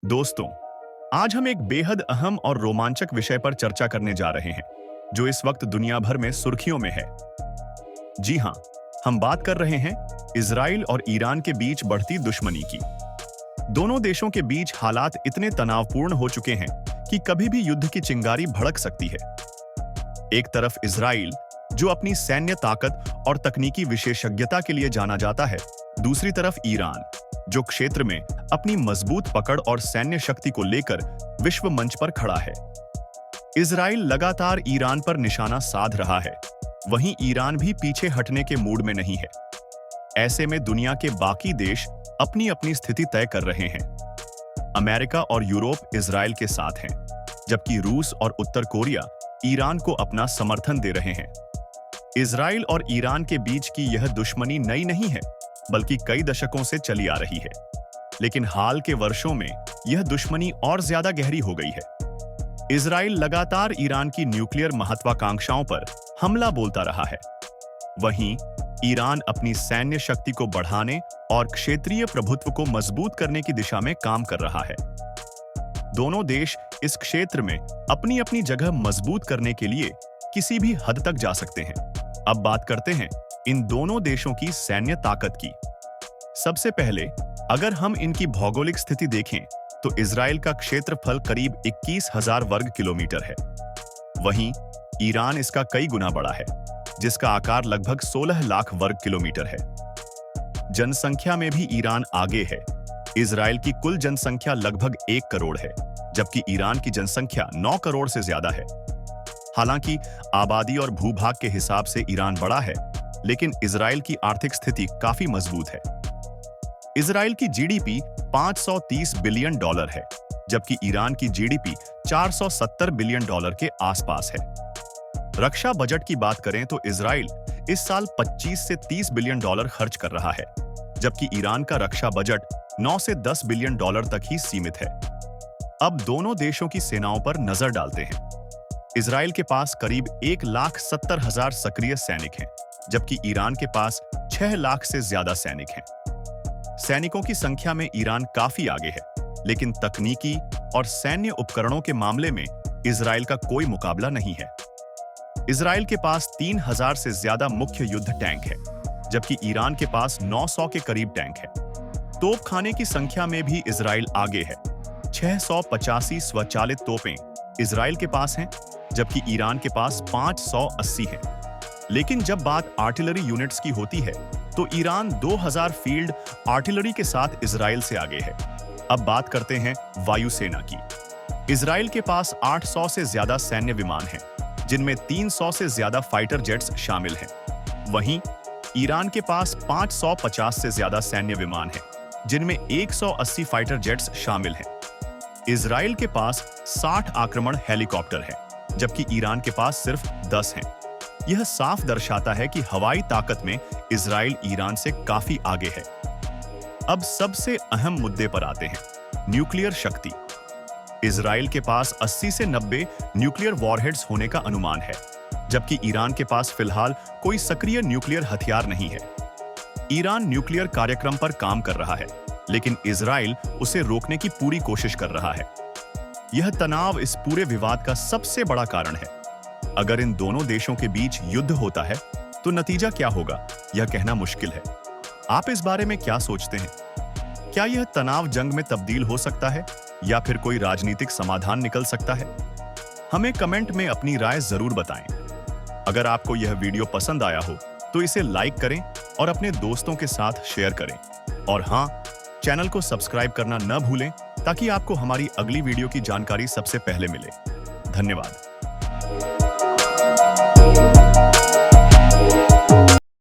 दोस्तों, आज हम एक बेहद अहम और रोमांचक विषय पर चर्चा करने जा रहे हैं, जो इस वक्त दुनिया भर में सुर्खियों में है। जी हां, हम बात कर रहे हैं इजराइल और ईरान के बीच बढ़ती दुश्मनी की। दोनों देशों के बीच हालात इतने तनावपूर्ण हो चुके हैं कि कभी भी युद्ध की चिंगारी भड़क सकती है। एक तरफ इजराइल, जो अपनी सैन्य ताकत और तकनीकी विशेषज्ञता के लिए जाना जाता है, दूसरी तरफ ईरान, जो क्षेत्र में अपनी मजबूत पकड़ और सैन्य शक्ति को लेकर विश्व मंच पर खड़ा है। इजराइल लगातार ईरान पर निशाना साध रहा है, वहीं ईरान भी पीछे हटने के मूड में नहीं है। ऐसे में दुनिया के बाकी देश अपनी अपनी स्थिति तय कर रहे हैं। अमेरिका और यूरोप इजराइल के साथ हैं, जबकि रूस और उत्तर कोरिया ईरान को अपना समर्थन दे रहे हैं। इजराइल और ईरान के बीच की यह दुश्मनी नई नहीं है, बल्कि कई दशकों से चली आ रही है। लेकिन हाल के वर्षों में यह दुश्मनी और ज्यादा गहरी हो गई है। इजराइल लगातार ईरान की न्यूक्लियर महत्वाकांक्षाओं पर हमला बोलता रहा है। वहीं ईरान अपनी सैन्य शक्ति को बढ़ाने और क्षेत्रीय प्रभुत्व को मजबूत करने की दिशा में काम कर रहा है। दोनों देश इस क्षेत्र में अपनी अपनी जगह मजबूत करने के लिए किसी भी हद तक जा सकते हैं। अब बात करते हैं इन दोनों देशों की सैन्य ताकत की। सबसे पहले अगर हम इनकी भौगोलिक स्थिति देखें तो इजराइल का क्षेत्रफल करीब 21,000 वर्ग किलोमीटर है। वहीं ईरान इसका कई गुना बड़ा है, जिसका आकार लगभग 16 लाख वर्ग किलोमीटर है। जनसंख्या में भी ईरान आगे है। इजराइल की कुल जनसंख्या लगभग 1 करोड़ है, जबकि ईरान की जनसंख्या 9 करोड़ से ज्यादा है। हालांकि आबादी और भूभाग के हिसाब से ईरान बड़ा है, लेकिन इजराइल की आर्थिक स्थिति काफी मजबूत है। इजराइल की जीडीपी $530 बिलियन है, जबकि ईरान की जीडीपी $470 बिलियन के आसपास है। रक्षा बजट की बात करें तो इजराइल इस साल 25 से 30 बिलियन डॉलर खर्च कर रहा है, जबकि ईरान का रक्षा बजट 9 से 10 बिलियन डॉलर तक ही सीमित है। अब दोनों देशों की सेनाओं पर नजर डालते हैं। इजराइल के पास करीब 1,70,000 सक्रिय सैनिक हैं, जबकि ईरान के पास 6 लाख से ज्यादा सैनिक हैं। सैनिकों की संख्या में ईरान काफी आगे है, लेकिन तकनीकी और सैन्य उपकरणों के मामले में इजराइल का कोई मुकाबला नहीं है। इजराइल के पास 3,000 से ज्यादा मुख्य युद्ध टैंक है, जबकि ईरान के पास 900 के करीब टैंक है। तोपखाने की संख्या में भी इजराइल आगे है। 685 स्वचालित तोपें इजराइल के पास हैं, जबकि ईरान के पास 580 हैं। लेकिन जब बात आर्टिलरी यूनिट्स की होती है तो ईरान 2000 फील्ड आर्टिलरी के साथ इजराइल से आगे है। अब बात करते हैं वायुसेना की। इजराइल के पास 800 से ज्यादा सैन्य विमान हैं, जिनमें 300 से ज्यादा फाइटर जेट्स शामिल हैं। वहीं ईरान के पास 550 से ज्यादा सैन्य विमान हैं, जिनमें 180 फाइटर जेट्स शामिल हैं। इजराइल के पास 60 आक्रमण हेलीकॉप्टर हैं, जबकि ईरान के पास सिर्फ 10 हैं। यह साफ दर्शाता है कि हवाई ताकत में इजराइल ईरान से काफी आगे है। अब सबसे अहम मुद्दे पर आते हैं, न्यूक्लियर शक्ति। इजराइल के पास 80 से 90 न्यूक्लियर वॉरहेड्स होने का अनुमान है, जबकि ईरान के पास फिलहाल कोई सक्रिय न्यूक्लियर हथियार नहीं है। ईरान न्यूक्लियर कार्यक्रम पर काम कर रहा है, लेकिन इजराइल उसे रोकने की पूरी कोशिश कर रहा है। यह तनाव इस पूरे विवाद का सबसे बड़ा कारण है। अगर इन दोनों देशों के बीच युद्ध होता है तो नतीजा क्या होगा, यह कहना मुश्किल है। आप इस बारे में क्या सोचते हैं? क्या यह तनाव जंग में तब्दील हो सकता है या फिर कोई राजनीतिक समाधान निकल सकता है? हमें कमेंट में अपनी राय जरूर बताएं। अगर आपको यह वीडियो पसंद आया हो तो इसे लाइक करें और अपने दोस्तों के साथ शेयर करें। और हां, चैनल को सब्सक्राइब करना न भूलें, ताकि आपको हमारी अगली वीडियो की जानकारी सबसे पहले मिले। धन्यवाद।